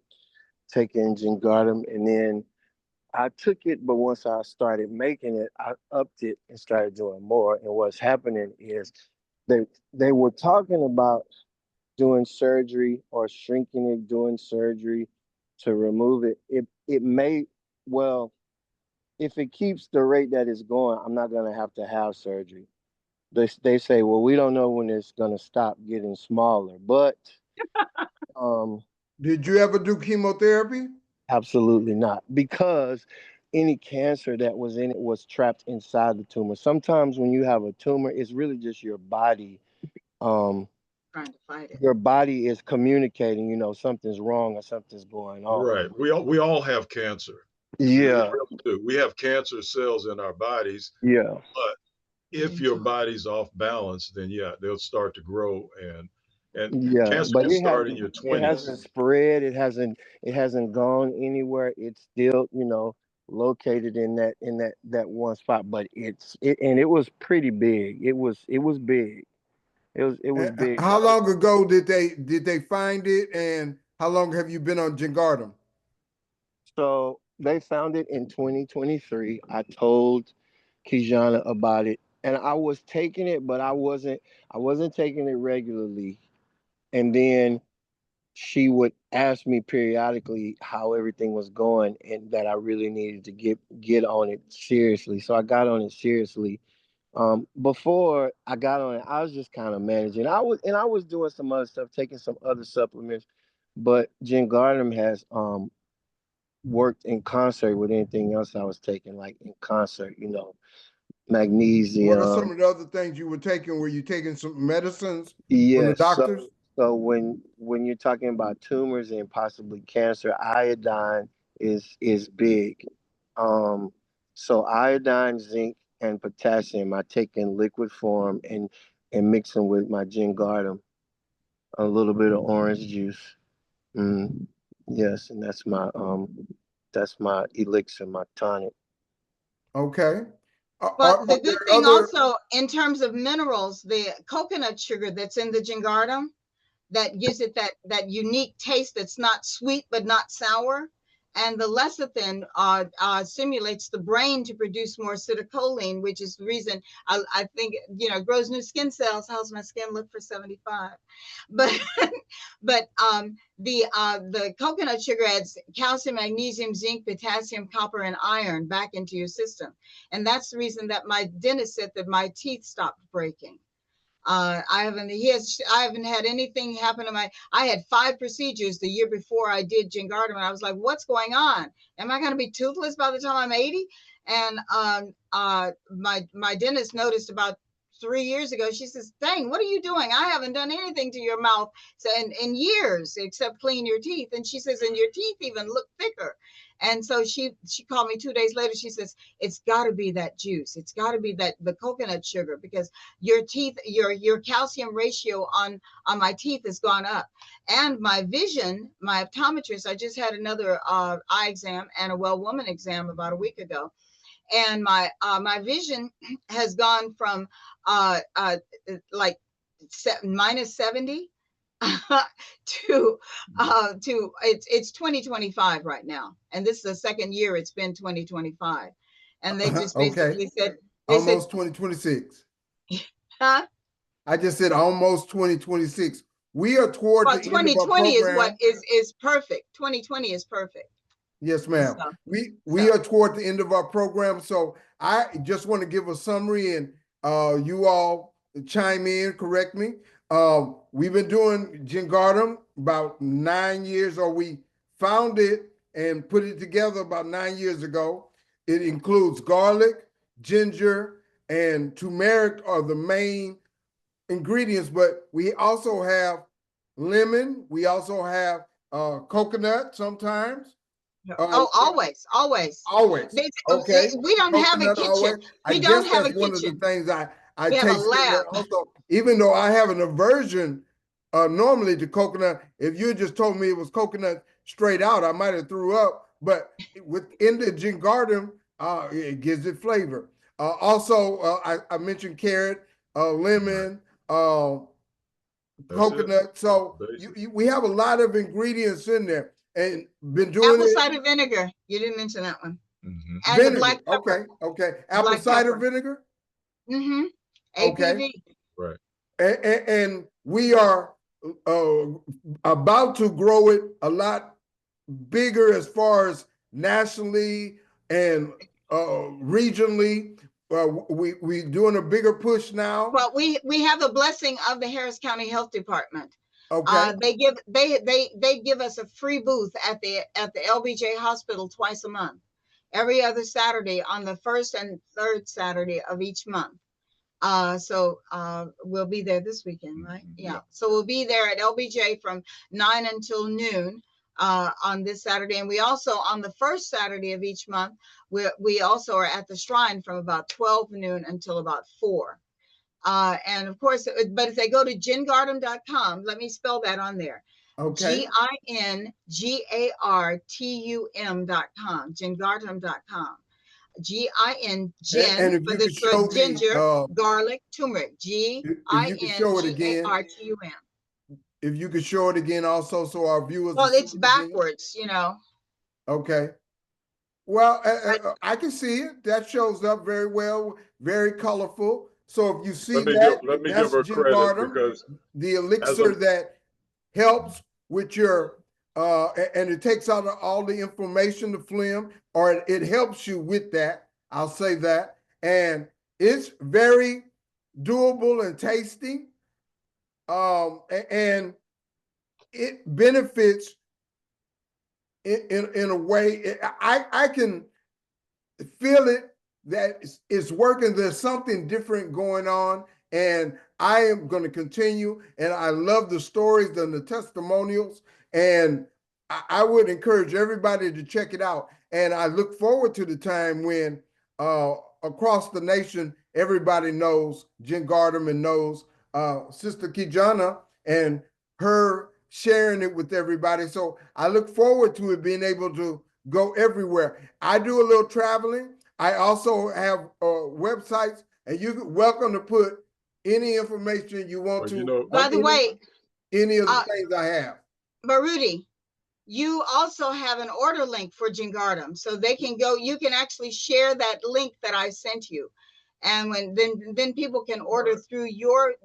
taking Gingartum, and then I took it, but once I started making it, I upped it and started doing more. And what's happening is they were talking about doing surgery or shrinking it, doing surgery to remove it. It may, well, if it keeps the rate that it's going, I'm not going to have surgery. They say, well, we don't know when it's going to stop getting smaller, but did you ever do chemotherapy? Absolutely not, because any cancer that was in it was trapped inside the tumor. Sometimes when you have a tumor, it's really just your body trying to fight it. Your body is communicating, something's wrong or something's going on. Right. We all have cancer. Yeah. We really do. We have cancer cells in our bodies. Yeah. But if your body's off balance, then they'll start to grow and cancer can start in your 20s. It hasn't spread. It hasn't gone anywhere. It's still, located in that one spot. But it was pretty big. It was big. It was big. How long ago did they find it, and how long have you been on Gingartum? So they found it in 2023. I told Kijana about it, and I was taking it, but I wasn't taking it regularly. And then she would ask me periodically how everything was going, and that I really needed to get on it seriously. So I got on it seriously. Before I got on it, I was just kind of managing. I was doing some other stuff, taking some other supplements, but Gingartum has worked in concert with anything else I was taking, like in concert, magnesium. What are some of the other things you were taking? Were you taking some medicines from the doctors? So when you're talking about tumors and possibly cancer, iodine is big. So iodine, zinc, and potassium I take in liquid form and mix them with my Gingartum, a little bit of orange juice. Mm, yes, and that's my elixir, my tonic. Okay. But Are the good there thing other? also, in terms of minerals, the coconut sugar that's in the Gingartum, that gives it that unique taste that's not sweet but not sour. And the lecithin stimulates the brain to produce more acetylcholine, which is the reason I think, grows new skin cells. How's my skin look for 75? But the coconut sugar adds calcium, magnesium, zinc, potassium, copper, and iron back into your system. And that's the reason that my dentist said that my teeth stopped breaking. I haven't had anything happen to I had 5 procedures the year before I did Gingartum, and I was like, what's going on? Am I going to be toothless by the time I'm 80? And my dentist noticed about 3 years ago. She says, dang, what are you doing? I haven't done anything to your mouth in years except clean your teeth. And she says, and your teeth even look thicker. And so she called me 2 days later. She says, it's got to be that juice. It's got to be the coconut sugar, because your teeth, your calcium ratio on my teeth has gone up. And my vision, my optometrist, I just had another eye exam and a well woman exam about a week ago, and my vision has gone from like minus 70 to it's 2025 right now, and this is the second year it's been 2025, and they just Okay. basically said Almost 2026. huh? I just said almost 2026. We are toward Well, the end of our 2020 is what program. is perfect. 2020 is perfect. Yes, ma'am. So, We are toward the end of our program, so I just want to give a summary, and you all chime in, correct me. We've been doing Gingartum about 9 years, or we found it and put it together about 9 years ago. It includes garlic, ginger, and turmeric are the main ingredients, but we also have lemon. We also have coconut sometimes. always, always. Always. Okay. We don't have a Coconut kitchen. always. I We don't guess have a that's one of the kitchen. things I We have a taste in there lab. also. Even though I have an aversion normally to coconut, if you just told me it was coconut straight out, I might have threw up. But within the Gingartum, it gives it flavor. Also, I mentioned carrot, lemon, coconut. So we have a lot of ingredients in there, and been doing Apple it. cider vinegar. You didn't mention that one. Mm-hmm. And Vinegar. the black pepper. Okay. Apple Black cider pepper. vinegar. Mm-hmm. Okay. APV. Right. And we are about to grow it a lot bigger as far as nationally and regionally. We're doing a bigger push now. Well, we have the blessing of the Harris County Health Department. Okay. They give us a free booth at the LBJ hospital twice a month, every other Saturday on the first and third Saturday of each month. So we'll be there this weekend, right? Yeah. So we'll be there at LBJ from 9 until noon on this Saturday. And we also, on the first Saturday of each month, we also are at the Shrine from about 12 noon until about 4. And of course, but if they go to gingartum.com, let me spell that on there. Okay. GINGARTUM.com, gingartum.com. GIN, And if for you the could show ginger, garlic, turmeric. if you could show it again, GINGARTUM. if you could show it again also, so our viewers. Well, it's backwards, Okay. Well, I can see it. That shows up very well, very colorful. So if you see Let me that's give her credit, because the elixir that helps with your and it takes out all the inflammation, the phlegm, or it helps you with that. I'll say that. And it's very doable and tasty. And it benefits in a way. I can feel it that it's working. There's something different going on, and I am going to continue. And I love the stories and the testimonials, and I would encourage everybody to check it out. And I look forward to the time when across the nation, everybody knows Gingartum and knows Sister Kijana and her sharing it with everybody. So I look forward to it being able to go everywhere. I do a little traveling. I also have websites, and you're welcome to put any information you want Well, to. you know, By the way, any of the things I have. but Rudy, you also have an order link for Gingartum, so they can go. You can actually share that link that I sent you, and then people can order Right. through your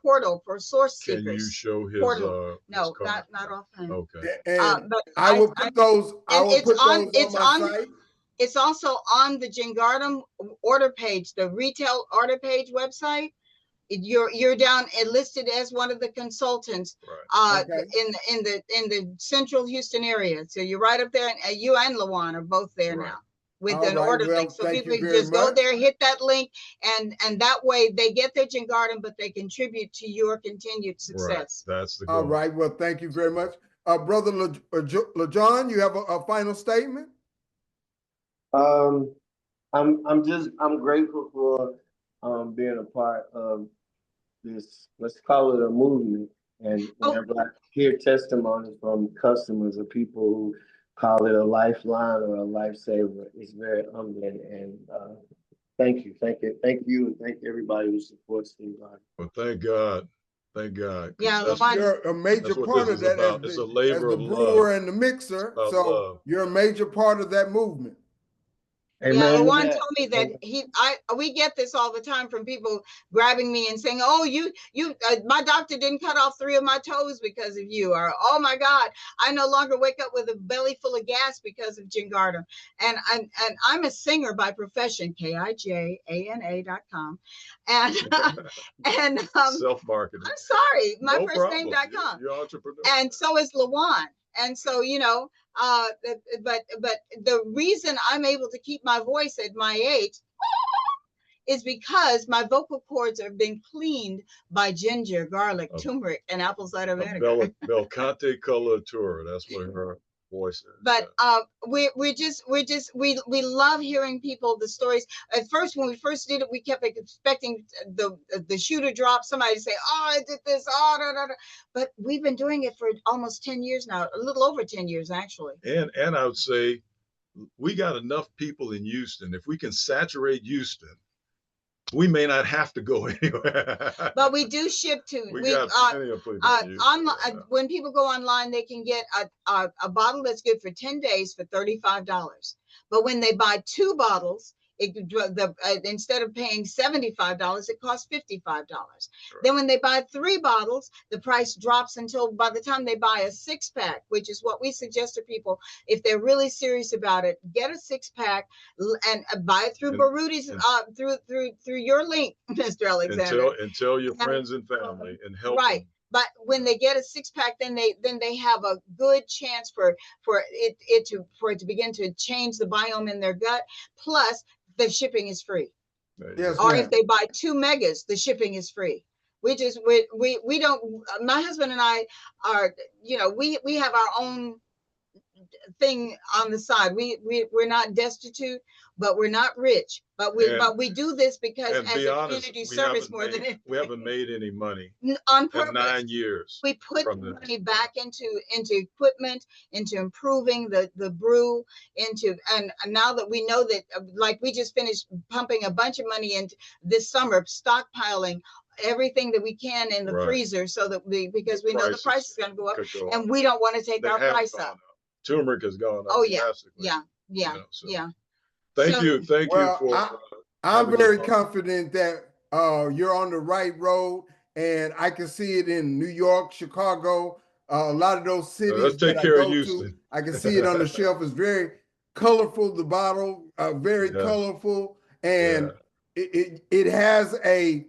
portal for Source Can you Seekers. show his Portal. his No, card? not offhand. Okay. And But I will put those. I and will put those it's on my site. It's also on the Gingartum order page, the retail order page website. You're down and listed as one of the consultants Okay. in the central Houston area. So you're right up there, and you and Lawan are both there Right. now with All an right, order well, link. So thank people you can very just go much. there, hit that link, and that way they get their Gingartum, but they contribute to your continued success. Right. That's the goal. All right. Well, thank you very much. Brother LeJohn, you have a final statement? I'm grateful for being a part of this, let's call it a movement. And whenever I hear testimonies from customers or people who call it a lifeline or a lifesaver, it's very humbling. And thank you, and thank everybody who supports Gingartum. Well, thank God. Thank God. Yeah, You're a major what part this of is that about. as It's a the labor of brewer love. and the mixer. About So love. you're a major part of that movement. Yeah, Amen. Lawan told me that we get this all the time from people grabbing me and saying, "Oh, my doctor didn't cut off 3 of my toes because of you," or "Oh my God, I no longer wake up with a belly full of gas because of Gingartum." And I'm a singer by profession, KIJANA.com, and Self-marketing. I'm sorry, my No first problem. name.com. You're entrepreneur. And so is Lawan. And so, but the reason I'm able to keep my voice at my age is because my vocal cords are being cleaned by ginger, garlic, turmeric, and apple cider vinegar. Belcante coloratura. That's what her voice is. But we love hearing people, the stories. At first, when we first did it, we kept expecting the shoe to drop. Somebody to say, "Oh, I did this." Oh, da, da, da. But we've been doing it for almost 10 years now, a little over 10 years actually. And I would say we got enough people in Houston. If we can saturate Houston, we may not have to go anywhere. But we do ship to. We got plenty of people in Houston online. right When people go online, they can get a bottle that's good for 10 days for $35. But when they buy 2 bottles, instead of paying $75, it costs $55. Right. Then when they buy 3 bottles, the price drops until by the time they buy a 6-pack, which is what we suggest to people if they're really serious about it. Get a 6-pack and buy it through Barudi's through your link, Mr. Alexander. And tell your friends and family and help right. them. But when they get a 6-pack, then they have a good chance for it to begin to change the biome in their gut. Plus, the shipping is free. Yes, or if they buy 2 megas, the shipping is free. We don't. My husband and I are, we have our own thing on the side. We're not destitute, but we're not rich. But we do this because as a community service more than anything. We haven't made any money on purpose. In 9 years. We put the money back into equipment, into improving the brew, and now that we know that, like we just finished pumping a bunch of money into this summer, stockpiling everything that we can in the freezer, so that because we know the price is going to go up, and we don't want to take our price up. Turmeric has gone up. Oh yeah, drastically. yeah. Thank you for. I'm very confident that you're on the right road, and I can see it in New York, Chicago, a lot of those cities that I go to. I can see it on the shelf. It's very colorful. The bottle, very colorful, and it has a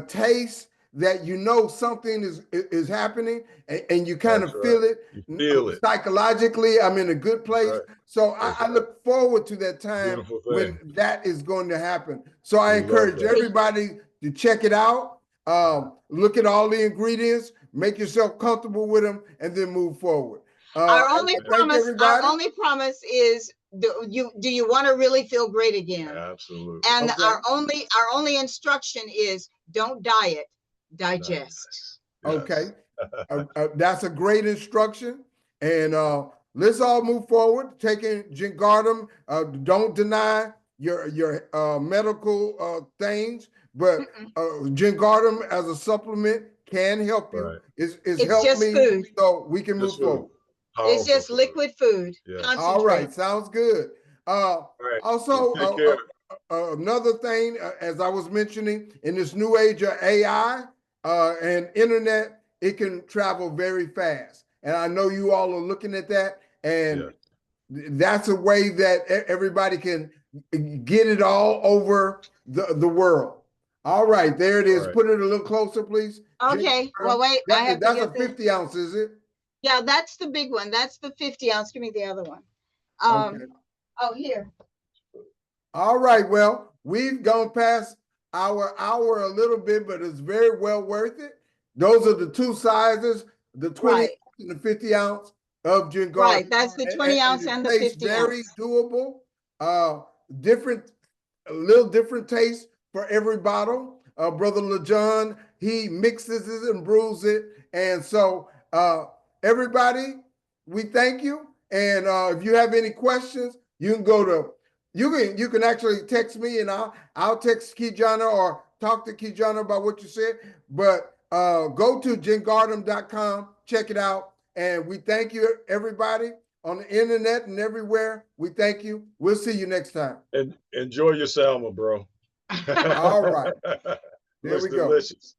taste that something is happening, and you kind of feel it. You feel it psychologically. I'm in a good place, so I look forward to that time when that is going to happen. So I encourage everybody to check it out. Look at all the ingredients, make yourself comfortable with them, and then move forward. Our only thank promise, everybody. our only promise is, do you want to really feel great again? Absolutely. And Okay. our only instruction is don't diet, digest. Yes. Okay. That's a great instruction. And let's all move forward, taking Gingartum. Don't deny your medical things, but Gingartum as a supplement can help you. Right. It's It's helped just me, food. so we can move Just food. forward. It's Powerful just food. liquid food. Yeah. All Concentrate. right, sounds good. All right. Also, Well, take care. another thing, as I was mentioning, in this new age of AI and internet, it can travel very fast. And I know you all are looking at that, and that's a way that everybody can get it all over the world. All right, there it is. All right. Put it a little closer, please. Okay. Well, wait. I have to That's get a this. 50 ounce, is it? Yeah, that's the big one. That's the 50 ounce. Give me the other one. Okay. Oh, here. All right. Well, we've gone past our hour a little bit, but it's very well worth it. Those are the two sizes, the 20 Right. and the 50 ounce of Gingartum. Right. That's the 20 ounce and the it tastes 50 very ounce. doable. Different, a little different taste for every bottle. Brother LeJohn, he mixes it and brews it. And so everybody, we thank you. And if you have any questions, you can go to you can actually text me and I'll text Kijana or talk to Kijana about what you said. But go to gingartum.com, check it out. And we thank you, everybody on the internet and everywhere. We thank you. We'll see you next time. And enjoy your salmon, bro. All right. There Looks we go. delicious.